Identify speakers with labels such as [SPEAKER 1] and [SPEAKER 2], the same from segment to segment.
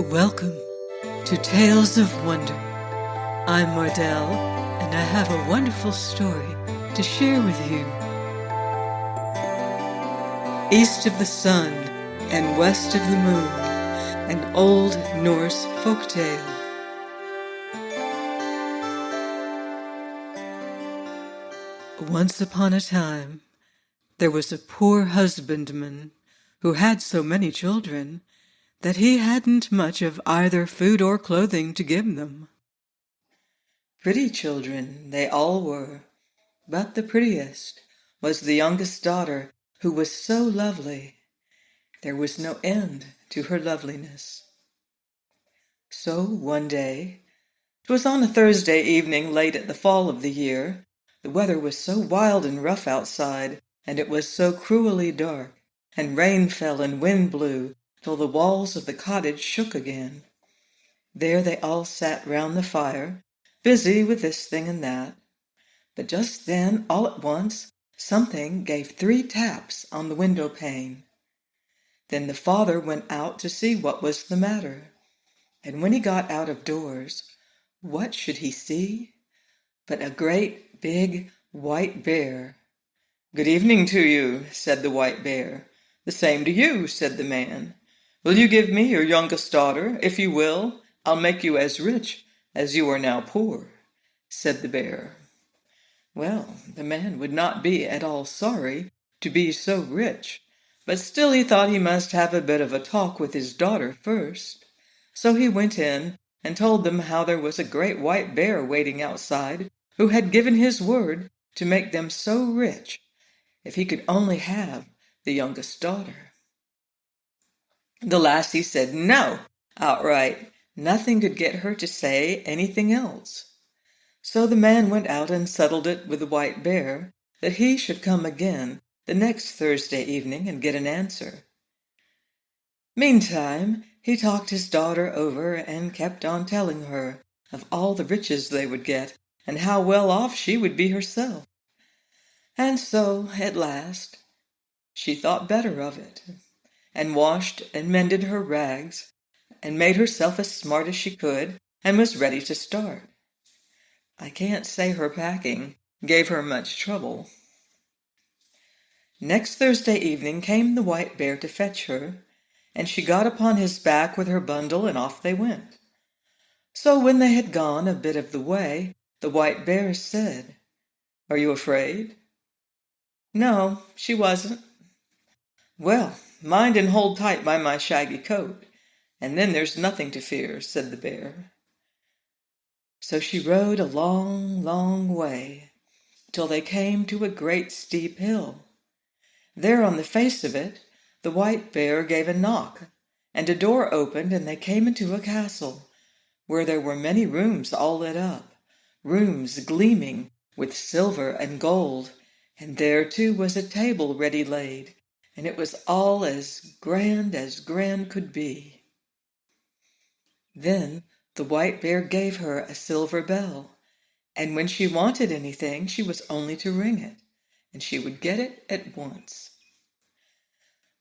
[SPEAKER 1] Welcome to Tales of Wonder. I'm Mardell, and I have a wonderful story to share with you. East of the sun and west of the moon, an Old Norse folktale. Once upon a time, there was a poor husbandman who had so many children that he hadn't much of either food or clothing to give them. Pretty children they all were, but the prettiest was the youngest daughter, who was so lovely. There was no end to her loveliness. So one day, 'twas on a Thursday evening late at the fall of the year, the weather was so wild and rough outside, and it was so cruelly dark, and rain fell and wind blew, till the walls of the cottage shook again. There they all sat round the fire, busy with this thing and that. But just then, all at once, something gave 3 taps on the window pane. Then the father went out to see what was the matter. And when he got out of doors, what should he see but a great big white bear. "Good evening to you," said the white bear. "The same to you," said the man. "Will you give me your youngest daughter? If you will, I'll make you as rich as you are now poor," said the bear. Well, the man would not be at all sorry to be so rich, but still he thought he must have a bit of a talk with his daughter first. So he went in and told them how there was a great white bear waiting outside, who had given his word to make them so rich if he could only have the youngest daughter. The lassie said no, outright. Nothing could get her to say anything else. So the man went out and settled it with the white bear that he should come again the next Thursday evening and get an answer. Meantime, he talked his daughter over and kept on telling her of all the riches they would get and how well off she would be herself. And so, at last, she thought better of it, and washed and mended her rags, and made herself as smart as she could, and was ready to start. I can't say her packing gave her much trouble. Next Thursday evening came the white bear to fetch her, and she got upon his back with her bundle, and off they went. So when they had gone a bit of the way, the white bear said, "Are you afraid?" No, she wasn't. "Well, mind and hold tight by my shaggy coat, and then there's nothing to fear," said the bear. So she rode a long, long way, till they came to a great steep hill. There on the face of it, the white bear gave a knock, and a door opened, and they came into a castle, where there were many rooms all lit up, rooms gleaming with silver and gold, and there too was a table ready laid, and it was all as grand could be. Then the white bear gave her a silver bell, and when she wanted anything, she was only to ring it, and she would get it at once.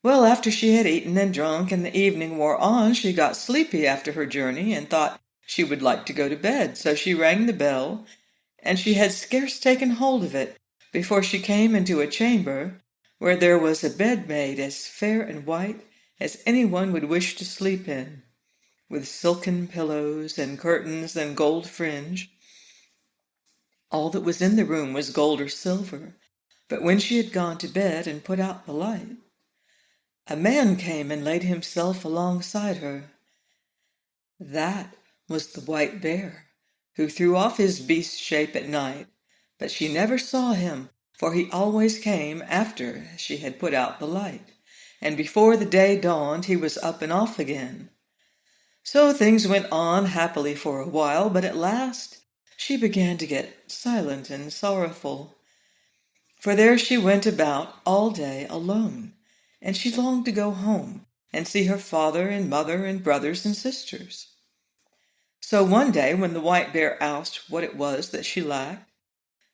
[SPEAKER 1] Well, after she had eaten and drunk and the evening wore on, she got sleepy after her journey and thought she would like to go to bed. So she rang the bell, and she had scarce taken hold of it before she came into a chamber where there was a bed made as fair and white as anyone would wish to sleep in, with silken pillows and curtains and gold fringe. All that was in the room was gold or silver, but when she had gone to bed and put out the light, a man came and laid himself alongside her. That was the white bear, who threw off his beast shape at night, but she never saw him, for he always came after she had put out the light, and before the day dawned he was up and off again. So things went on happily for a while, but at last she began to get silent and sorrowful, for there she went about all day alone, and she longed to go home and see her father and mother and brothers and sisters. So one day when the white bear asked what it was that she lacked,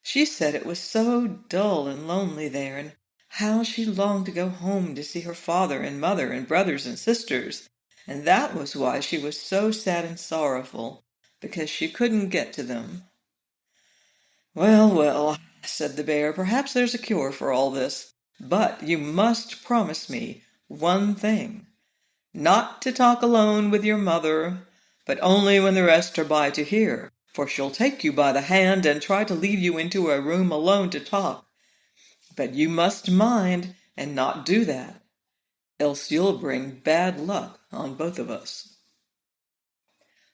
[SPEAKER 1] she said it was so dull and lonely there, and how she longed to go home to see her father and mother and brothers and sisters, and that was why she was so sad and sorrowful, because she couldn't get to them. "Well, well," said the bear, "perhaps there's a cure for all this, but you must promise me one thing. Not to talk alone with your mother, but only when the rest are by to hear, for she'll take you by the hand and try to lead you into a room alone to talk. But you must mind and not do that, else you'll bring bad luck on both of us."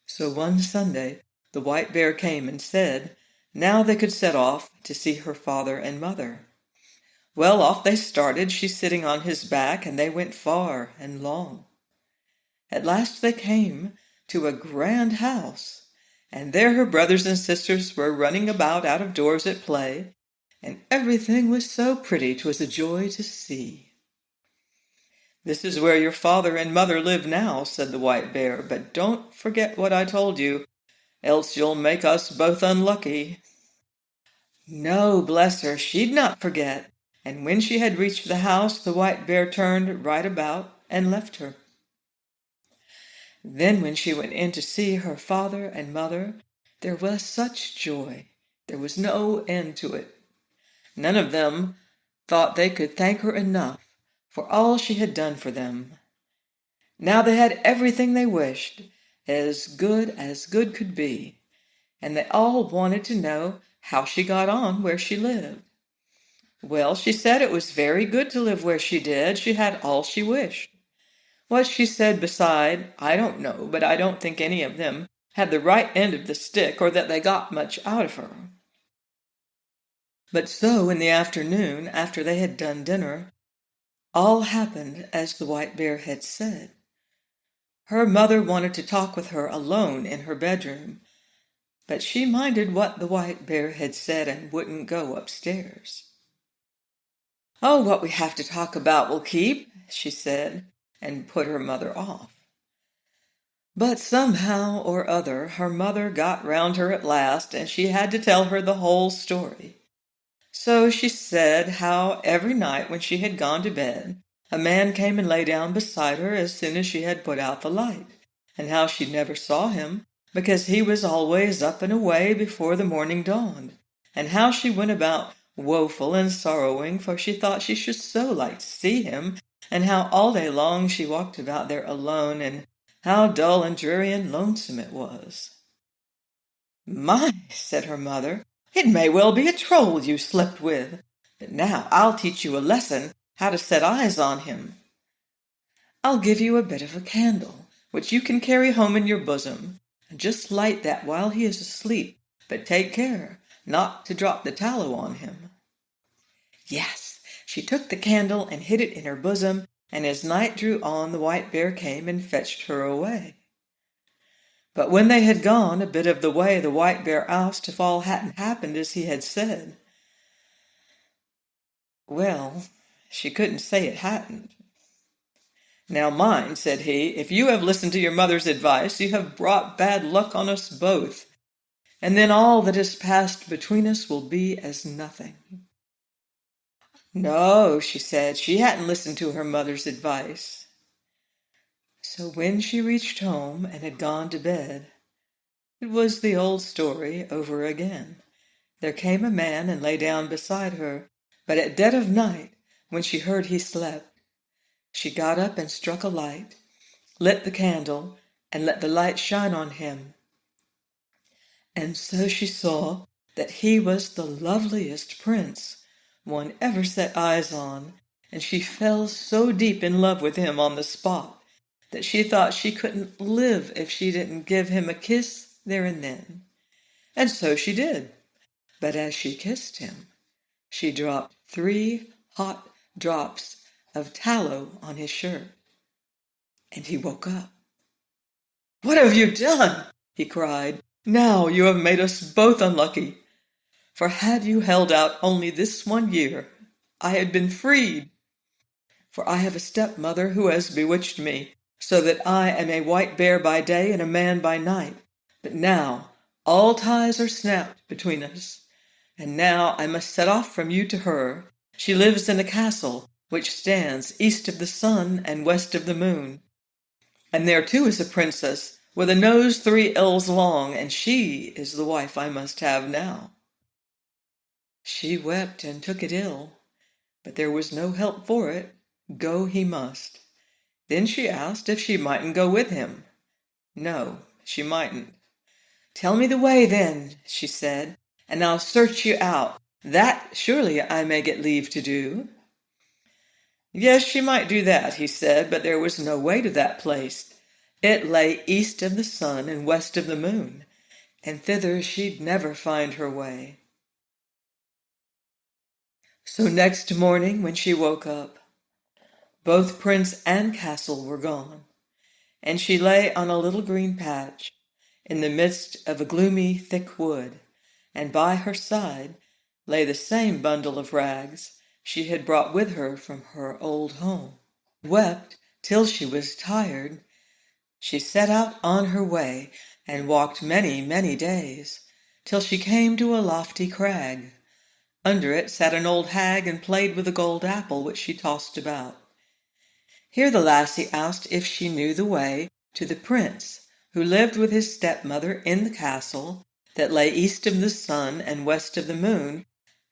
[SPEAKER 1] So one Sunday the white bear came and said now they could set off to see her father and mother. Well, off they started, she sitting on his back, and they went far and long. At last they came to a grand house, and there her brothers and sisters were running about out of doors at play, and everything was so pretty 'twas a joy to see. "This is where your father and mother live now," said the white bear, "but don't forget what I told you, else you'll make us both unlucky." No, bless her, she'd not forget, and when she had reached the house the white bear turned right about and left her. Then when she went in to see her father and mother, there was such joy, there was no end to it. None of them thought they could thank her enough for all she had done for them. Now they had everything they wished, as good could be, and they all wanted to know how she got on where she lived. Well, she said it was very good to live where she did. She had all she wished. What she said beside, I don't know, but I don't think any of them had the right end of the stick or that they got much out of her. But so in the afternoon, after they had done dinner, all happened as the white bear had said. Her mother wanted to talk with her alone in her bedroom, but she minded what the white bear had said and wouldn't go upstairs. "Oh, what we have to talk about will keep," she said, and put her mother off. But somehow or other her mother got round her at last, and she had to tell her the whole story. So she said how every night when she had gone to bed, a man came and lay down beside her as soon as she had put out the light, and how she never saw him, because he was always up and away before the morning dawned, and how she went about woeful and sorrowing, for she thought she should so like to see him, and how all day long she walked about there alone, and how dull and dreary and lonesome it was. "My," said her mother, "it may well be a troll you slept with. But now I'll teach you a lesson how to set eyes on him. I'll give you a bit of a candle, which you can carry home in your bosom, and just light that while he is asleep, but take care not to drop the tallow on him." Yes, she took the candle and hid it in her bosom, and as night drew on the white bear came and fetched her away. But when they had gone a bit of the way, the white bear asked if all hadn't happened as he had said. Well, she couldn't say it hadn't. "Now mind," said he, "if you have listened to your mother's advice, you have brought bad luck on us both, and then all that has passed between us will be as nothing." No, she said, she hadn't listened to her mother's advice. So when she reached home and had gone to bed, it was the old story over again. There came a man and lay down beside her, but at dead of night, when she heard he slept, she got up and struck a light, lit the candle, and let the light shine on him. And so she saw that he was the loveliest prince one ever set eyes on, and she fell so deep in love with him on the spot that she thought she couldn't live if she didn't give him a kiss there and then. And so she did. But as she kissed him, she dropped 3 hot drops of tallow on his shirt, and he woke up. "What have you done?" he cried. "Now you have made us both unlucky. For had you held out only this 1 year, I had been freed. For I have a stepmother who has bewitched me, so that I am a white bear by day and a man by night. But now all ties are snapped between us, and now I must set off from you to her. She lives in a castle which stands east of the sun and west of the moon. And there too is a princess with a nose 3 ells long, and she is the wife I must have now. She wept and took it ill, but there was no help for it. Go he must. Then she asked if she mightn't go with him. No, she mightn't. Tell me the way then, she said, and I'll search you out. That surely I may get leave to do. Yes, she might do that, he said, but there was no way to that place. It lay east of the sun and west of the moon, and thither she'd never find her way. So next morning when she woke up, both prince and castle were gone, and she lay on a little green patch in the midst of a gloomy thick wood, and by her side lay the same bundle of rags she had brought with her from her old home. Wept till she was tired. She set out on her way and walked many, many days, till she came to a lofty crag. Under it sat an old hag and played with a gold apple which she tossed about. Here the lassie asked if she knew the way to the prince, who lived with his stepmother in the castle that lay east of the sun and west of the moon,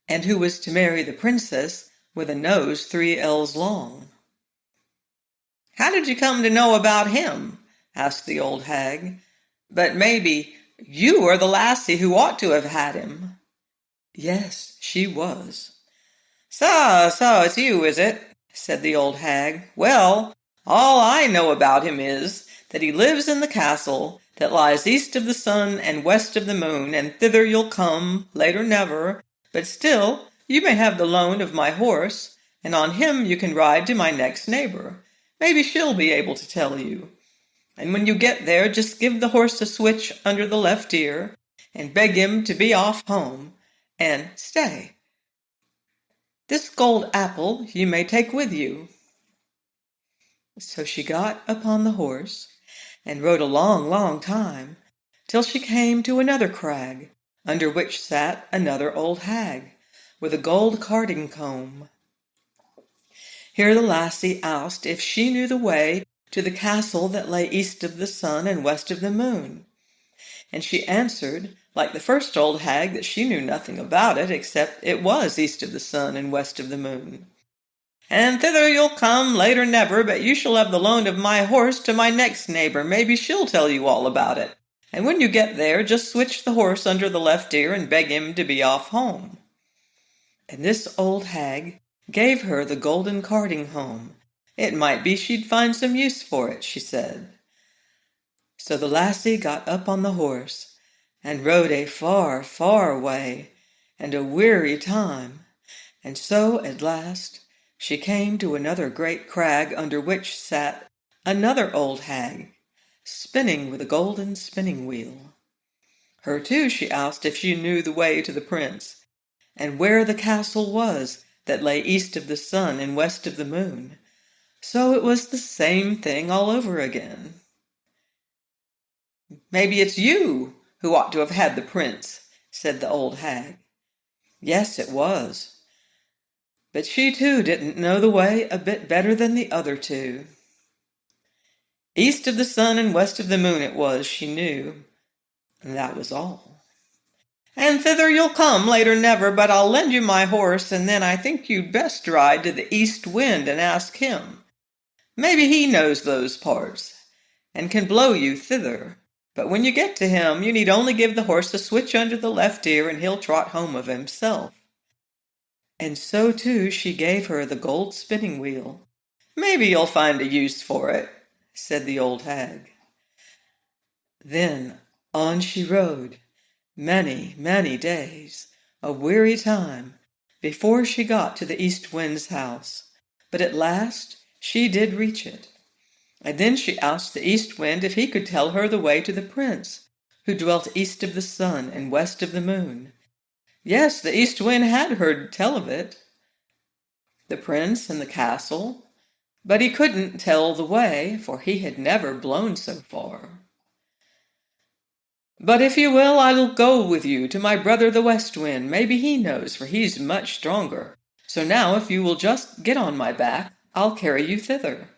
[SPEAKER 1] and who was to marry the princess with a nose 3 ells long. How did you come to know about him? Asked the old hag. But maybe you are the lassie who ought to have had him. Yes, she was. So it's you, is it? Said the old hag. Well, all I know about him is that he lives in the castle that lies east of the sun and west of the moon, and thither you'll come, late or never, but still you may have the loan of my horse, and on him you can ride to my next neighbor. Maybe she'll be able to tell you. And when you get there, just give the horse a switch under the left ear, and beg him to be off home, and stay. This gold apple you may take with you. So she got upon the horse, and rode a long, long time, till she came to another crag, under which sat another old hag, with a gold carding comb. Here the lassie asked if she knew the way to the castle that lay east of the sun and west of the moon. And she answered, like the first old hag, that she knew nothing about it, except it was east of the sun and west of the moon. And thither you'll come, late or never, but you shall have the loan of my horse to my next neighbor. Maybe she'll tell you all about it. And when you get there, just switch the horse under the left ear and beg him to be off home. And this old hag gave her the golden carding home. It might be she'd find some use for it, she said. So the lassie got up on the horse, and rode a far, far way, and a weary time, and so at last she came to another great crag, under which sat another old hag, spinning with a golden spinning wheel. Her too she asked if she knew the way to the prince, and where the castle was that lay east of the sun and west of the moon. So it was the same thing all over again. Maybe it's you who ought to have had the prince, said the old hag. Yes, it was. But she too didn't know the way a bit better than the other two. East of the sun and west of the moon it was, she knew, and that was all. And thither you'll come, late or never, but I'll lend you my horse, and then I think you'd best ride to the east wind and ask him. Maybe he knows those parts, and can blow you thither. But when you get to him, you need only give the horse a switch under the left ear, and he'll trot home of himself. And so too she gave her the gold spinning wheel. Maybe you'll find a use for it, said the old hag. Then on she rode, many, many days, a weary time, before she got to the east wind's house. But at last she did reach it. And then she asked the east wind if he could tell her the way to the prince, who dwelt east of the sun and west of the moon. Yes, the east wind had heard tell of it, the prince and the castle, but he couldn't tell the way, for he had never blown so far. But if you will, I'll go with you to my brother the West Wind. Maybe he knows, for he's much stronger. So now if you will just get on my back, I'll carry you thither."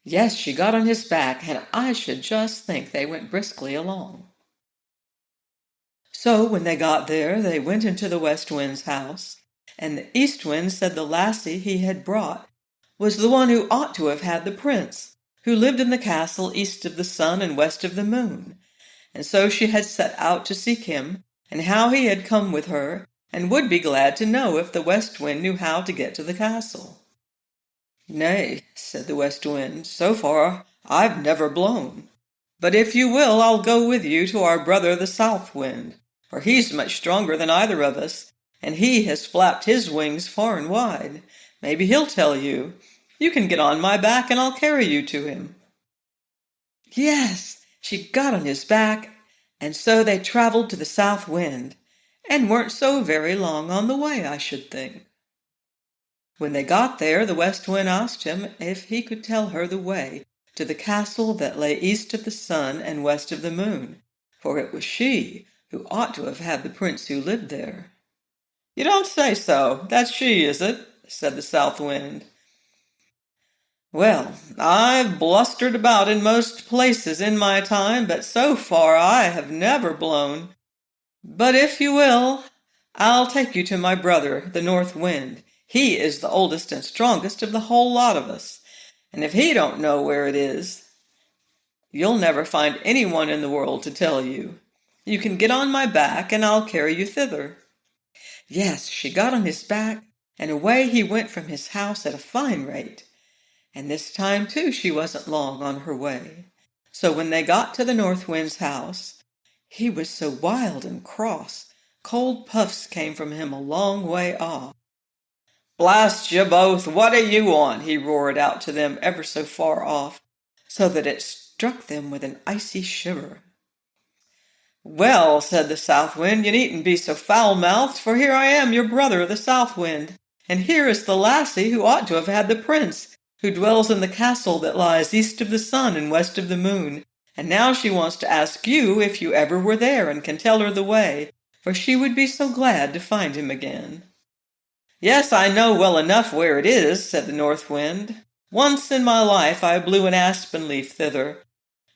[SPEAKER 1] Yes, she got on his back, and I should just think they went briskly along. So when they got there, they went into the West Wind's house, and the East Wind said the lassie he had brought was the one who ought to have had the prince, who lived in the castle east of the sun and west of the moon. And so she had set out to seek him, and how he had come with her, and would be glad to know if the West Wind knew how to get to the castle. "Nay," said the West Wind, "so far I've never blown. But if you will, I'll go with you to our brother the South Wind, for he's much stronger than either of us, and he has flapped his wings far and wide. Maybe he'll tell you. You can get on my back, and I'll carry you to him." Yes, she got on his back, and so they traveled to the South Wind, and weren't so very long on the way, I should think. When they got there, the West Wind asked him if he could tell her the way to the castle that lay east of the sun and west of the moon, for it was she who ought to have had the prince who lived there. "You don't say so. That's she, is it?" said the South Wind. "Well, I've blustered about in most places in my time, but so far I have never blown. But if you will, I'll take you to my brother, the North Wind. He is the oldest and strongest of the whole lot of us, and if he don't know where it is, you'll never find anyone in the world to tell you. You can get on my back, and I'll carry you thither." Yes, she got on his back, and away he went from his house at a fine rate. And this time, too, she wasn't long on her way. So when they got to the North Wind's house, he was so wild and cross, cold puffs came from him a long way off. "Blast you both, what do you want?" he roared out to them ever so far off, so that it struck them with an icy shiver. "Well," said the South Wind, "you needn't be so foul-mouthed, for here I am, your brother, the South Wind, and here is the lassie who ought to have had the prince, who dwells in the castle that lies east of the sun and west of the moon, and now she wants to ask you if you ever were there and can tell her the way, for she would be so glad to find him again." "Yes, I know well enough where it is," said the North Wind. "Once in my life I blew an aspen leaf thither,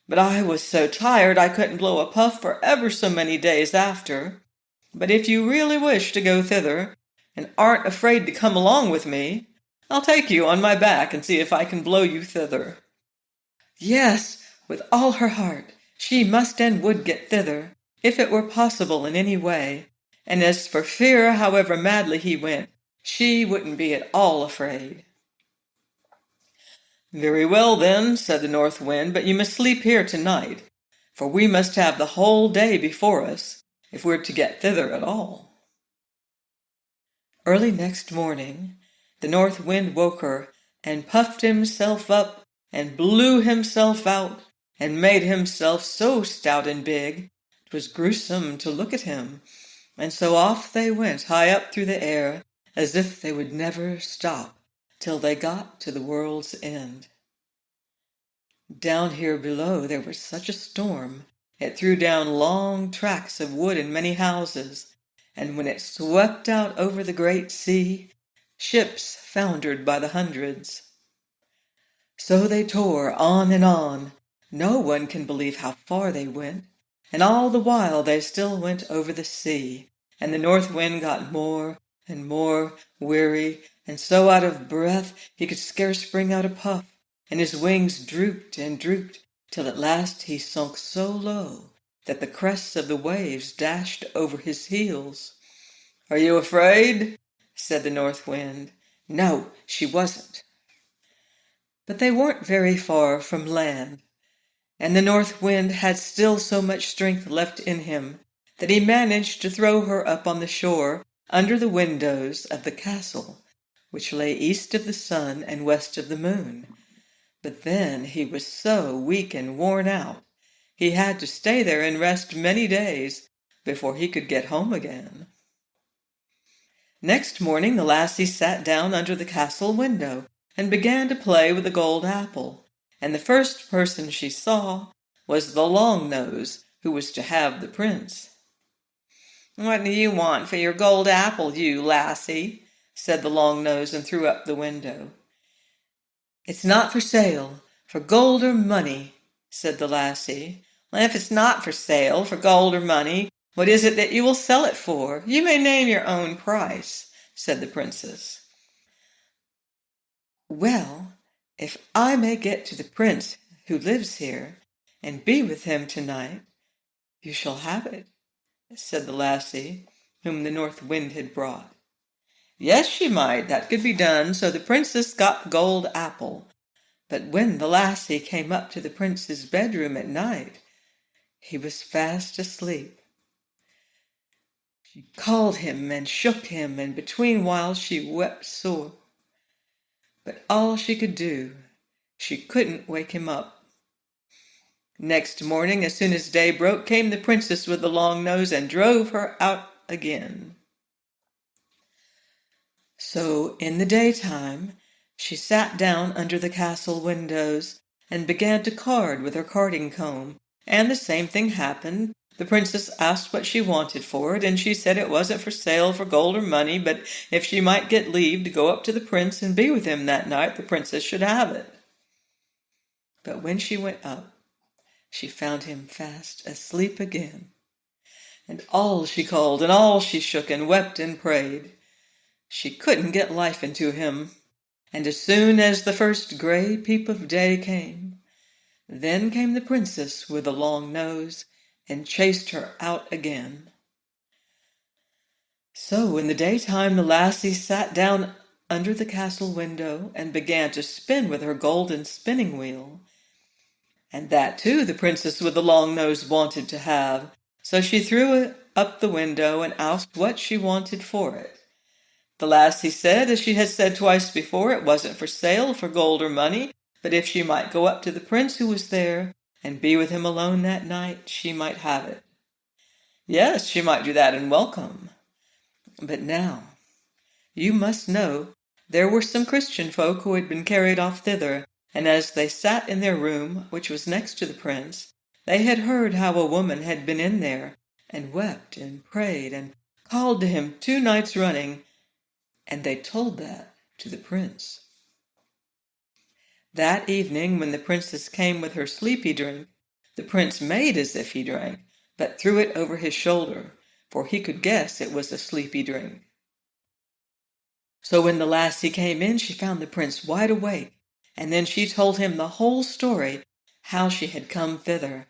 [SPEAKER 1] but I was so tired I couldn't blow a puff for ever so many days after. But if you really wish to go thither, and aren't afraid to come along with me, I'll take you on my back and see if I can blow you thither." Yes, with all her heart, she must and would get thither, if it were possible in any way, and as for fear, however madly he went, she wouldn't be at all afraid. "Very well, then," said the North Wind, "but you must sleep here tonight, for we must have the whole day before us, if we're to get thither at all." Early next morning, the North Wind woke her, and puffed himself up, and blew himself out, and made himself so stout and big, 'twas gruesome to look at him, and so off they went high up through the air, as if they would never stop till they got to the world's end. Down here below there was such a storm, it threw down long tracts of wood in many houses, and when it swept out over the great sea, ships foundered by the hundreds. So they tore on and on. No one can believe how far they went, and all the while they still went over the sea, and the North Wind got more and more weary, and so out of breath he could scarce bring out a puff, and his wings drooped and drooped, till at last he sunk so low that the crests of the waves dashed over his heels. "Are you afraid?" said the North Wind. No, she wasn't. But they weren't very far from land, and the North Wind had still so much strength left in him that he managed to throw her up on the shore under the windows of the castle, which lay east of the sun and west of the moon. But then he was so weak and worn out, he had to stay there and rest many days before he could get home again. Next morning the lassie sat down under the castle window and began to play with the gold apple, and the first person she saw was the Long Nose, who was to have the prince. "What do you want for your gold apple, you lassie?" said the long nose, and threw up the window. "It's not for sale, for gold or money," said the lassie. "Well, if it's not for sale, for gold or money, what is it that you will sell it for? You may name your own price," said the princess. "Well, if I may get to the prince who lives here, and be with him tonight, you shall have it," said the lassie, whom the north wind had brought. Yes, she might, that could be done, so the princess got the gold apple. But when the lassie came up to the prince's bedroom at night, he was fast asleep. She called him and shook him, and between whiles she wept sore. But all she could do, she couldn't wake him up. Next morning, as soon as day broke, came the princess with the long nose and drove her out again. So in the daytime she sat down under the castle windows and began to card with her carding comb, and the same thing happened. The princess asked what she wanted for it, and she said it wasn't for sale for gold or money, but if she might get leave to go up to the prince and be with him that night, the princess should have it. But when she went up, she found him fast asleep again, and all she called and all she shook and wept and prayed, she couldn't get life into him. And as soon as the first gray peep of day came, then came the princess with the long nose and chased her out again. So in the daytime the lassie sat down under the castle window and began to spin with her golden spinning wheel. And that too the princess with the long nose wanted to have, so she threw it up the window and asked what she wanted for it. The lassie said, as she had said twice before, it wasn't for sale for gold or money, but if she might go up to the prince who was there and be with him alone that night, she might have it. Yes, she might do that and welcome. But now, you must know, there were some Christian folk who had been carried off thither, and as they sat in their room, which was next to the prince, they had heard how a woman had been in there, and wept and prayed and called to him 2 nights running, and they told that to the prince. That evening, when the princess came with her sleepy drink, the prince made as if he drank, but threw it over his shoulder, for he could guess it was a sleepy drink. So when the lassie came in, she found the prince wide awake, and then she told him the whole story, how she had come thither.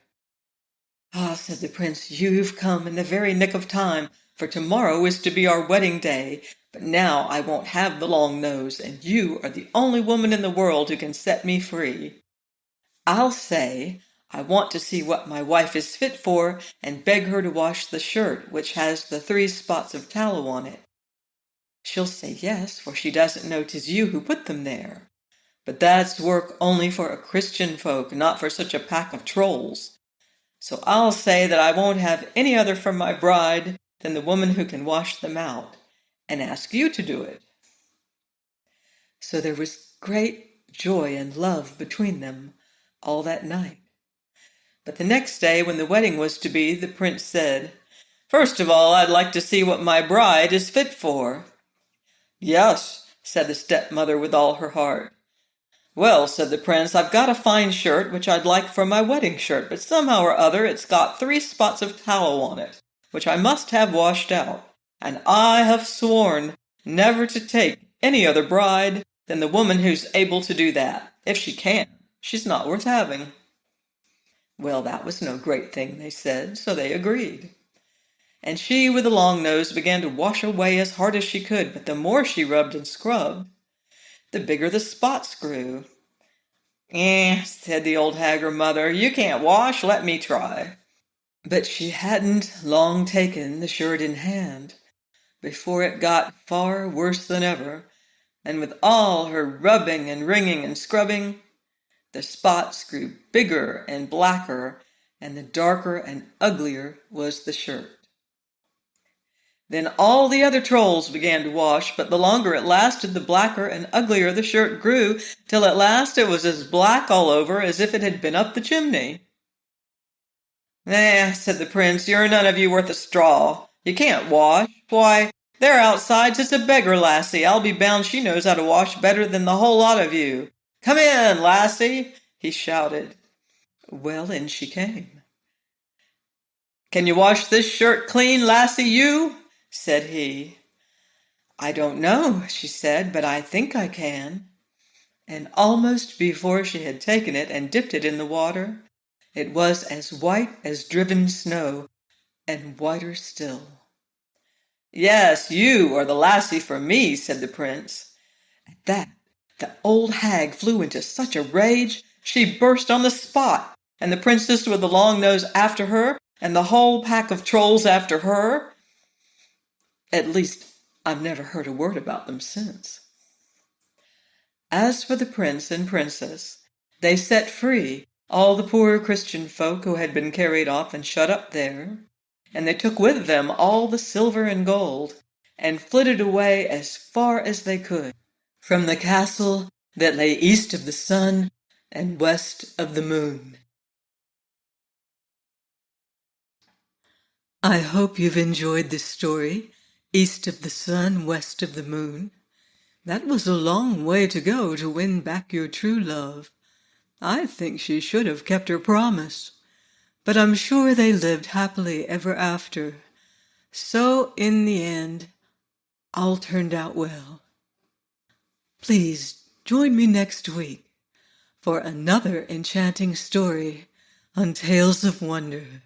[SPEAKER 1] "Ah," said the prince, "you've come in the very nick of time, for tomorrow is to be our wedding day. But now I won't have the long nose, and you are the only woman in the world who can set me free. I'll say I want to see what my wife is fit for, and beg her to wash the shirt which has the 3 spots of tallow on it. She'll say yes, for she doesn't know 'tis you who put them there. But that's work only for a Christian folk, not for such a pack of trolls. So I'll say that I won't have any other for my bride than the woman who can wash them out, and ask you to do it." So there was great joy and love between them all that night. But the next day, when the wedding was to be, the prince said, "First of all, I'd like to see what my bride is fit for." "Yes," said the stepmother with all her heart. "Well," said the prince, "I've got a fine shirt which I'd like for my wedding shirt, but somehow or other it's got 3 spots of tallow on it, which I must have washed out, and I have sworn never to take any other bride than the woman who's able to do that. If she can, she's not worth having." Well, that was no great thing, they said, so they agreed. And she with the long nose began to wash away as hard as she could, but the more she rubbed and scrubbed, the bigger the spots grew. Said the old hag, her mother, "you can't wash, let me try." But she hadn't long taken the shirt in hand before it got far worse than ever, and with all her rubbing and wringing and scrubbing, the spots grew bigger and blacker, and the darker and uglier was the shirt. Then all the other trolls began to wash, but the longer it lasted, the blacker and uglier the shirt grew, till at last it was as black all over as if it had been up the chimney. "Eh," said the prince, "you're none of you worth a straw. You can't wash. Why, there outside sits a beggar lassie. I'll be bound she knows how to wash better than the whole lot of you. Come in, lassie," he shouted. Well, in she came. "Can you wash this shirt clean, lassie, you?" said he. "I don't know," she said, "but I think I can." And almost before she had taken it and dipped it in the water, it was as white as driven snow, and whiter still. "Yes, you are the lassie for me," said the prince. At that, the old hag flew into such a rage she burst on the spot, and the princess with the long nose after her, and the whole pack of trolls after her. At least, I've never heard a word about them since. As for the prince and princess, they set free all the poor Christian folk who had been carried off and shut up there, and they took with them all the silver and gold, and flitted away as far as they could from the castle that lay east of the sun and west of the moon. I hope you've enjoyed this story, East of the Sun, West of the Moon. That was a long way to go to win back your true love. I think she should have kept her promise, but I'm sure they lived happily ever after. So, in the end, all turned out well. Please join me next week for another enchanting story on Tales of Wonder.